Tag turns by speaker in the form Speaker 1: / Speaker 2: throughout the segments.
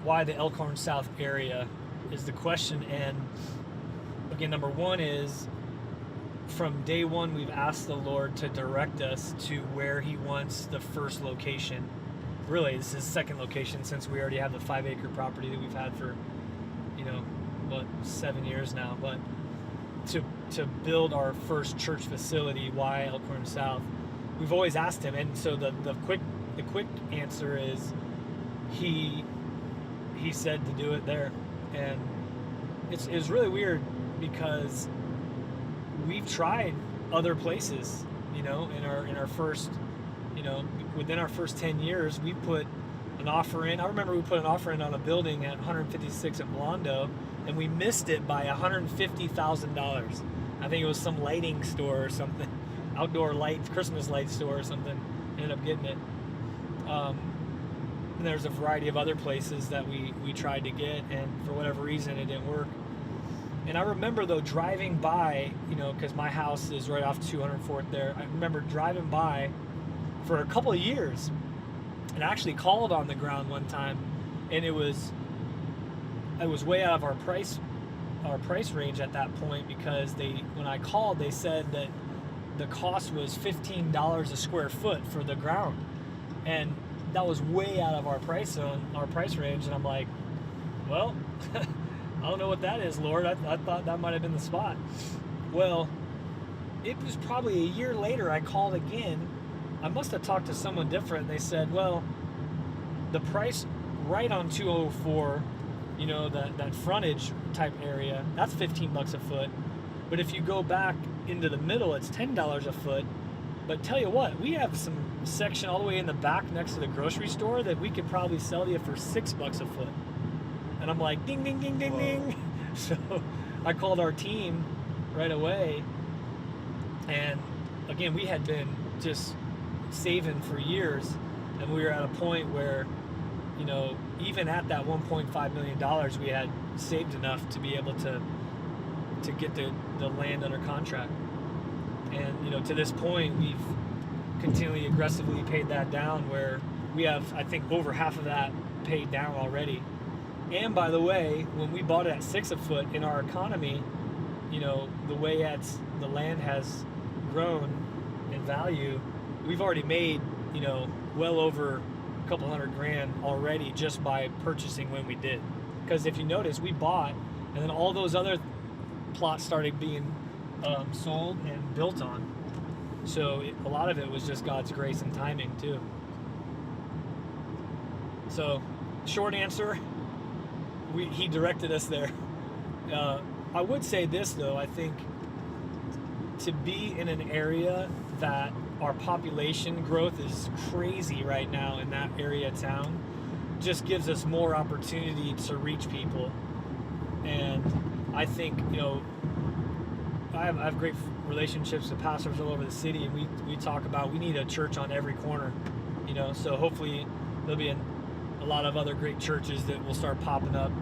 Speaker 1: why the Elkhorn South area is the question. And again, number one is, from day one, we've asked the Lord to direct us to where He wants the first location. Really, this is second location, since we already have the 5-acre property that we've had for, 7 years now. But to build our first church facility, why Elkhorn South? We've always asked Him, and so the quick answer is he said to do it there. And it's really weird, because we've tried other places, in our first, within our first 10 years, we put an offer in. I remember we put an offer in on a building at 156 at Blondo, and we missed it by $150,000. I think it was some lighting store or something, outdoor lights, Christmas light store or something. Ended up getting it. And there's a variety of other places that we tried to get, and for whatever reason it didn't work. And I remember, though, driving by, because my house is right off 204th there. I remember driving by for a couple of years, and I actually called on the ground one time, and it was way out of our price range at that point, because when I called, they said that the cost was $15 a square foot for the ground, and that was way out of our price range. And I'm like, well, I don't know what that is, Lord. I thought that might have been the spot. Well, it was probably a year later I called again. I must have talked to someone different. They said, well, the price right on 204, that frontage type area, that's $15 a foot. But if you go back into the middle, it's $10 a foot. But tell you what, we have some section all the way in the back next to the grocery store that we could probably sell you for $6 a foot. And I'm like, ding, ding, ding, ding, ding. So I called our team right away. And again, we had been just saving for years. And we were at a point where, even at that $1.5 million, we had saved enough to be able to get the land under contract. And, to this point, we've continually aggressively paid that down, where we have, I think, over half of that paid down already. And by the way, when we bought it at $6 a foot, in our economy, the way the land has grown in value, we've already made, well over a couple $100,000 already just by purchasing when we did. Because if you notice, we bought, and then all those other plots started being sold and built on. So a lot of it was just God's grace and timing too. So, short answer, He directed us there. I would say this, though. I think to be in an area that our population growth is crazy right now in that area of town just gives us more opportunity to reach people. And I think, I have great relationships with pastors all over the city, and we talk about we need a church on every corner, so hopefully there'll be a lot of other great churches that will start popping up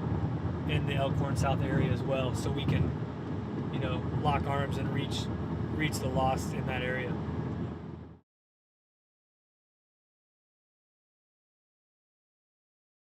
Speaker 1: in the Elkhorn South area as well, so we can, lock arms and reach the lost in that area.